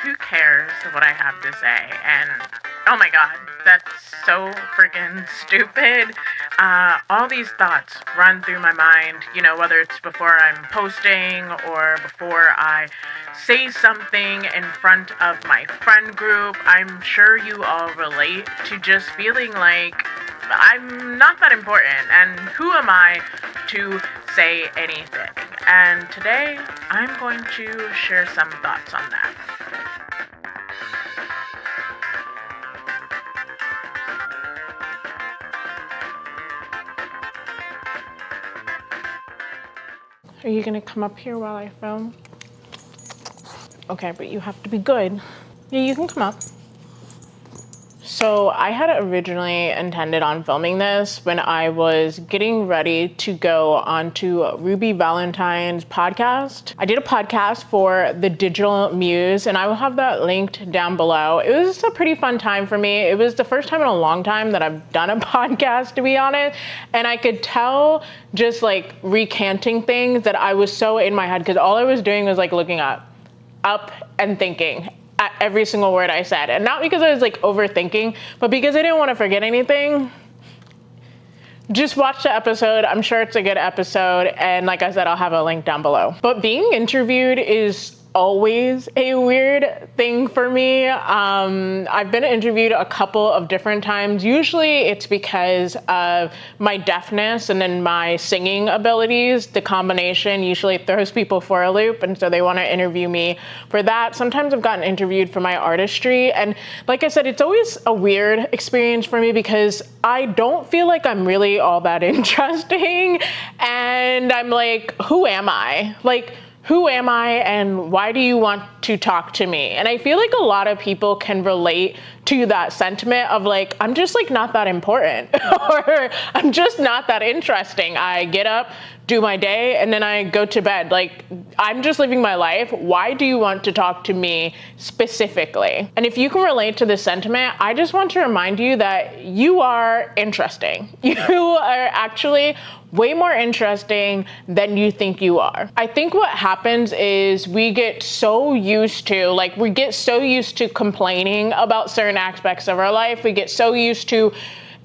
who cares what I have to say? And oh my god, that's so freaking stupid. All these thoughts run through my mind, whether it's before I'm posting or before I say something in front of my friend group. I'm sure you all relate to just feeling like I'm not that important, and who am I to say anything? And today, I'm going to share some thoughts on that. Are you gonna come up here while I film? Okay, but you have to be good. Yeah, you can come up. So I had originally intended on filming this when I was getting ready to go onto Ruby Valentine's podcast. I did a podcast for the Digital Muse, and I will have that linked down below. It was a pretty fun time for me. It was the first time in a long time that I've done a podcast, to be honest. And I could tell just like recanting things that I was so in my head, because all I was doing was like looking up and thinking at every single word I said. And not because I was like overthinking, but because I didn't want to forget anything. Just watch the episode. I'm sure it's a good episode. And like I said, I'll have a link down below. But being interviewed is always a weird thing for me. I've been interviewed a couple of different times. Usually it's because of my deafness and then my singing abilities. The combination usually throws people for a loop, and so they want to interview me for that. Sometimes I've gotten interviewed for my artistry, and like I said, it's always a weird experience for me because I don't feel like I'm really all that interesting, and I'm like, who am I? Like, who am I and why do you want to talk to me? And I feel like a lot of people can relate to that sentiment of like, I'm just like not that important or I'm just not that interesting. I get up, do my day, and then I go to bed. Like, I'm just living my life. Why do you want to talk to me specifically? And if you can relate to this sentiment, I just want to remind you that you are interesting. You are actually way more interesting than you think you are. I think what happens is we get so used to complaining about certain aspects of our life. We get so used to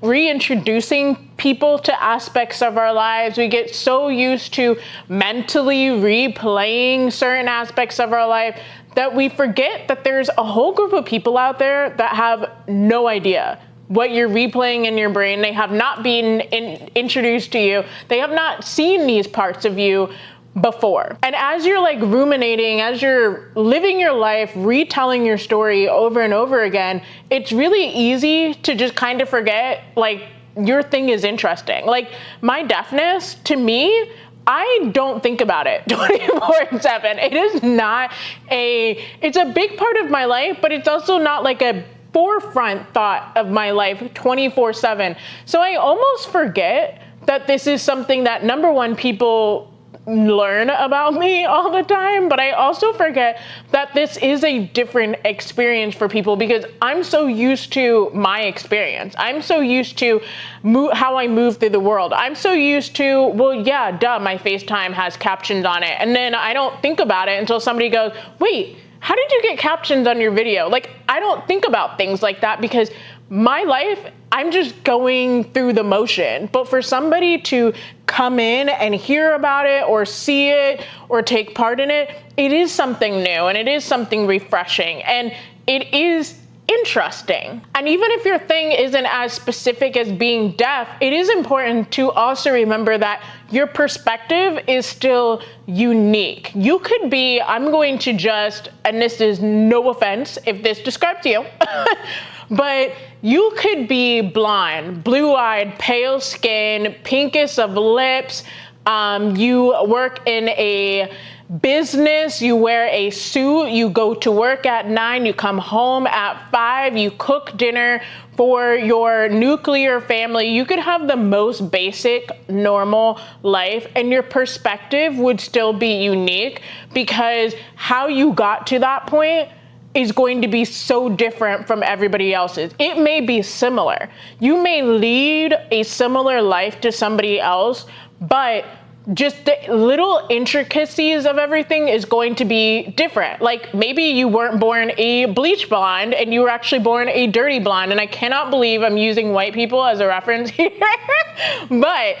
reintroducing people to aspects of our lives. We get so used to mentally replaying certain aspects of our life that we forget that there's a whole group of people out there that have no idea what you're replaying in your brain. They have not been introduced to you. They have not seen these parts of you before. And as you're like ruminating, as you're living your life, retelling your story over and over again, it's really easy to just kind of forget like your thing is interesting. Like my deafness, to me, I don't think about it 24/7. It is not it's a big part of my life, but it's also not like a forefront thought of my life 24/7. So I almost forget that this is something that, number one, people learn about me all the time, but I also forget that this is a different experience for people because I'm so used to my experience. I'm so used to how I move through the world. I'm so used to, well, yeah, duh, my FaceTime has captions on it. And then I don't think about it until somebody goes, wait, how did you get captions on your video? Like, I don't think about things like that because my life, I'm just going through the motion. But for somebody to come in and hear about it or see it or take part in it, it is something new and it is something refreshing and it is interesting. And even if your thing isn't as specific as being deaf, it is important to also remember that your perspective is still unique. You could be, I'm going to just, and this is no offense if this describes you, but you could be blonde, blue-eyed, pale skin, pinkest of lips. You work in a business, you wear a suit, you go to work at 9, you come home at 5, you cook dinner for your nuclear family. You could have the most basic, normal life, and your perspective would still be unique because how you got to that point is going to be so different from everybody else's. It may be similar. You may lead a similar life to somebody else, but just the little intricacies of everything is going to be different. Like maybe you weren't born a bleach blonde and you were actually born a dirty blonde. And I cannot believe I'm using white people as a reference here. But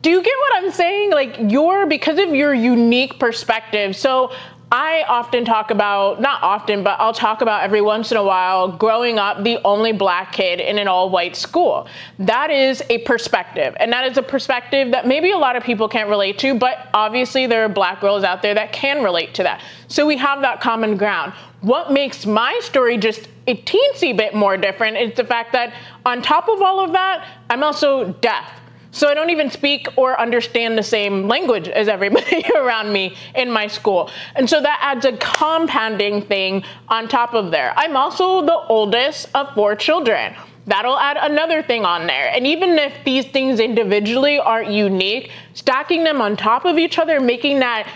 do you get what I'm saying? Like because of your unique perspective. So I often talk about, not often, but I'll talk about every once in a while, growing up the only black kid in an all-white school. That is a perspective, and that is a perspective that maybe a lot of people can't relate to, but obviously there are black girls out there that can relate to that. So we have that common ground. What makes my story just a teensy bit more different is the fact that on top of all of that, I'm also deaf. So I don't even speak or understand the same language as everybody around me in my school. And so that adds a compounding thing on top of there. I'm also the oldest of 4 children. That'll add another thing on there. And even if these things individually aren't unique, stacking them on top of each other, making that,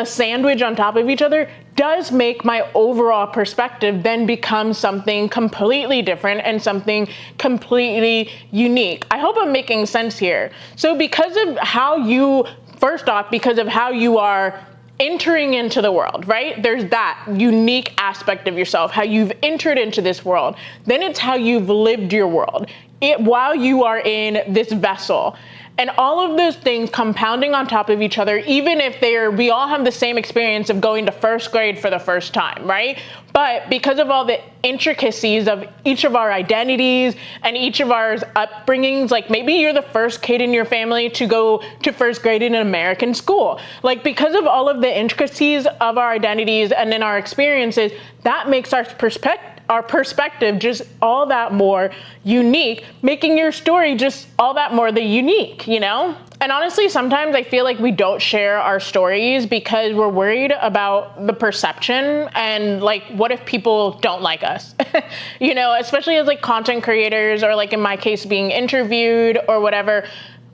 sandwich on top of each other does make my overall perspective then become something completely different and something completely unique. I hope I'm making sense here. So because of how you are entering into the world, right? There's that unique aspect of yourself, how you've entered into this world. Then it's how you've lived your world while you are in this vessel. And all of those things compounding on top of each other, even if we all have the same experience of going to first grade for the first time, right? But because of all the intricacies of each of our identities and each of our upbringings, like maybe you're the first kid in your family to go to first grade in an American school. Like because of all of the intricacies of our identities and then our experiences, that makes our perspective just all that more unique, making your story just all that more the unique, And honestly, sometimes I feel like we don't share our stories because we're worried about the perception and like, what if people don't like us? Especially as like content creators or like in my case being interviewed or whatever.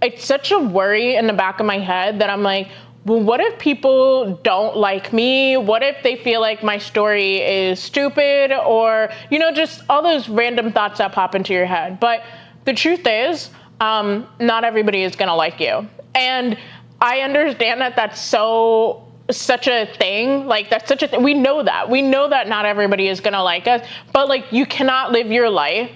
It's such a worry in the back of my head that I'm like, well, what if people don't like me? What if they feel like my story is stupid or, just all those random thoughts that pop into your head. But the truth is, not everybody is going to like you. And I understand that that's such a thing. Like that's such a thing. We know that not everybody is going to like us, but like you cannot live your life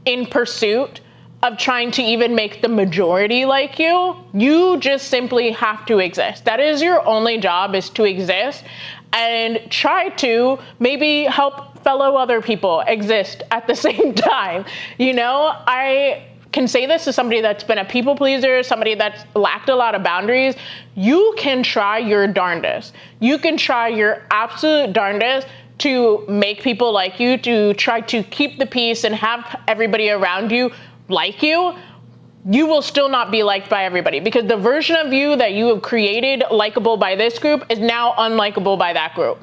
in pursuit of trying to even make the majority like you. You just simply have to exist. That is your only job, is to exist and try to maybe help fellow other people exist at the same time. I can say this to somebody that's been a people pleaser, somebody that's lacked a lot of boundaries. You can try your darndest. You can try your absolute darndest to make people like you, to try to keep the peace and have everybody around you like you. You will still not be liked by everybody because the version of you that you have created likable by this group is now unlikable by that group.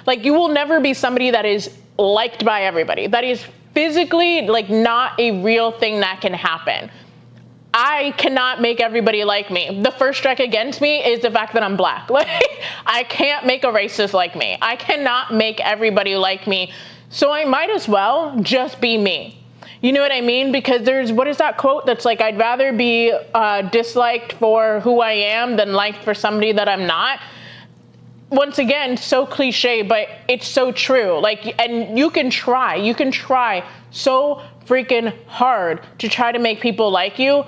Like you will never be somebody that is liked by everybody. That is physically like not a real thing that can happen. I cannot make everybody like me. The first strike against me is the fact that I'm black. Like I can't make a racist like me. I cannot make everybody like me. So I might as well just be me. You know what I mean? Because what is that quote that's like, I'd rather be disliked for who I am than liked for somebody that I'm not. Once again, so cliche, but it's so true. Like, and you can try so freaking hard to try to make people like you.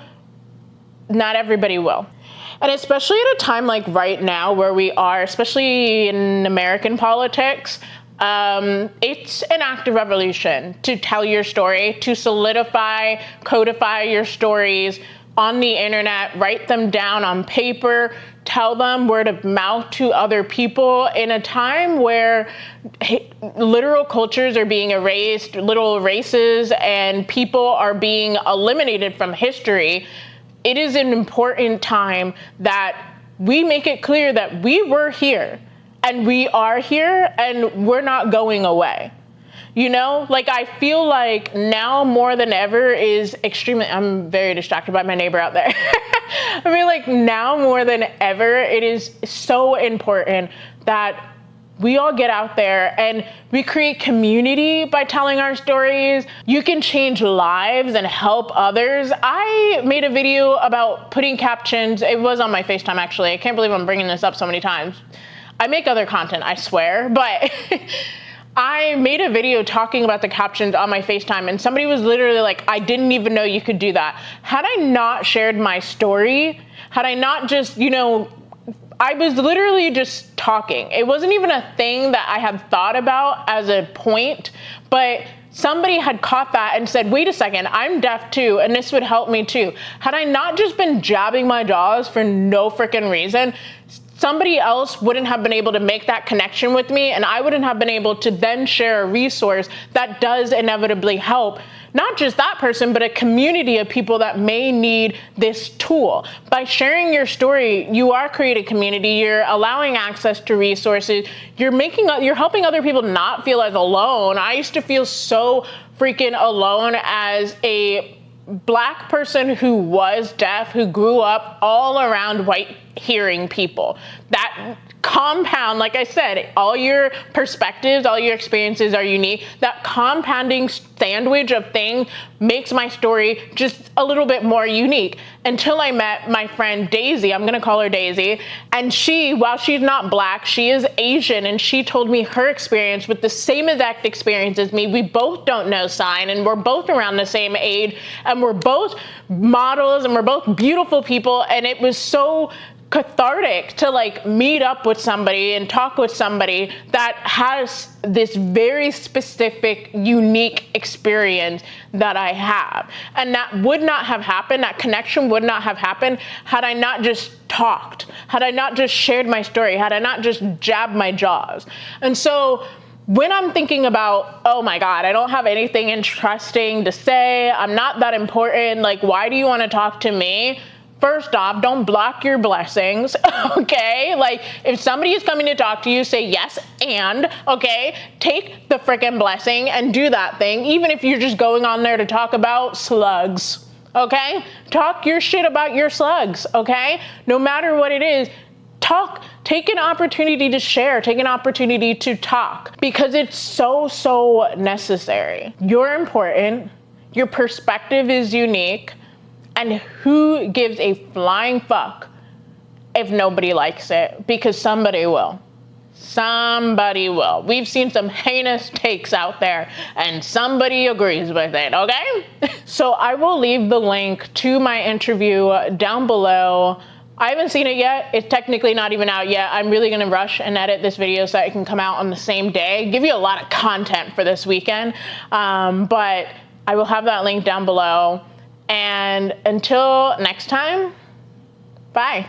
Not everybody will. And especially at a time like right now where we are, especially in American politics, it's an act of revolution to tell your story, to solidify, codify your stories on the internet, write them down on paper, tell them word of mouth to other people in a time where literal cultures are being erased, little races and people are being eliminated from history. It is an important time that we make it clear that we were here. And we are here and we're not going away. Like I feel like now more than ever is I'm very distracted by my neighbor out there. I mean, like now more than ever, it is so important that we all get out there and we create community by telling our stories. You can change lives and help others. I made a video about putting captions. It was on my FaceTime, actually. I can't believe I'm bringing this up so many times. I make other content, I swear, but I made a video talking about the captions on my FaceTime, and somebody was literally like, I didn't even know you could do that. Had I not shared my story, had I not just, I was literally just talking. It wasn't even a thing that I had thought about as a point, but somebody had caught that and said, wait a second, I'm deaf too, and this would help me too. Had I not just been jabbing my jaws for no freaking reason, somebody else wouldn't have been able to make that connection with me, and I wouldn't have been able to then share a resource that does inevitably help not just that person, but a community of people that may need this tool. By sharing your story, you are creating community, you're allowing access to resources, you're helping other people not feel as alone. I used to feel so freaking alone as a Black person who was deaf, who grew up all around white hearing people. That compound, like I said, all your perspectives, all your experiences are unique. That compounding sandwich of thing makes my story just a little bit more unique. Until I met my friend Daisy, I'm gonna call her Daisy, and she, while she's not Black, she is Asian, and she told me her experience with the same exact experience as me. We both don't know sign, and we're both around the same age, and we're both models, and we're both beautiful people, and it was so cathartic to meet up with somebody and talk with somebody that has this very specific, unique experience that I have. And that would not have happened, that connection would not have happened had I not just talked, had I not just shared my story, had I not just jabbed my jaws. And so when I'm thinking about, oh my God, I don't have anything interesting to say, I'm not that important, why do you want to talk to me? First off, don't block your blessings, okay? If somebody is coming to talk to you, say yes and, okay? Take the frickin' blessing and do that thing, even if you're just going on there to talk about slugs, okay? Talk your shit about your slugs, okay? No matter what it is, talk. Take an opportunity to share, take an opportunity to talk, because it's so necessary. You're important, your perspective is unique, and who gives a flying fuck if nobody likes it? Because somebody will. Somebody will. We've seen some heinous takes out there, and somebody agrees with it, okay? So I will leave the link to my interview down below. I haven't seen it yet. It's technically not even out yet. I'm really gonna rush and edit this video so it can come out on the same day. Give you a lot of content for this weekend. But I will have that link down below. And until next time, bye.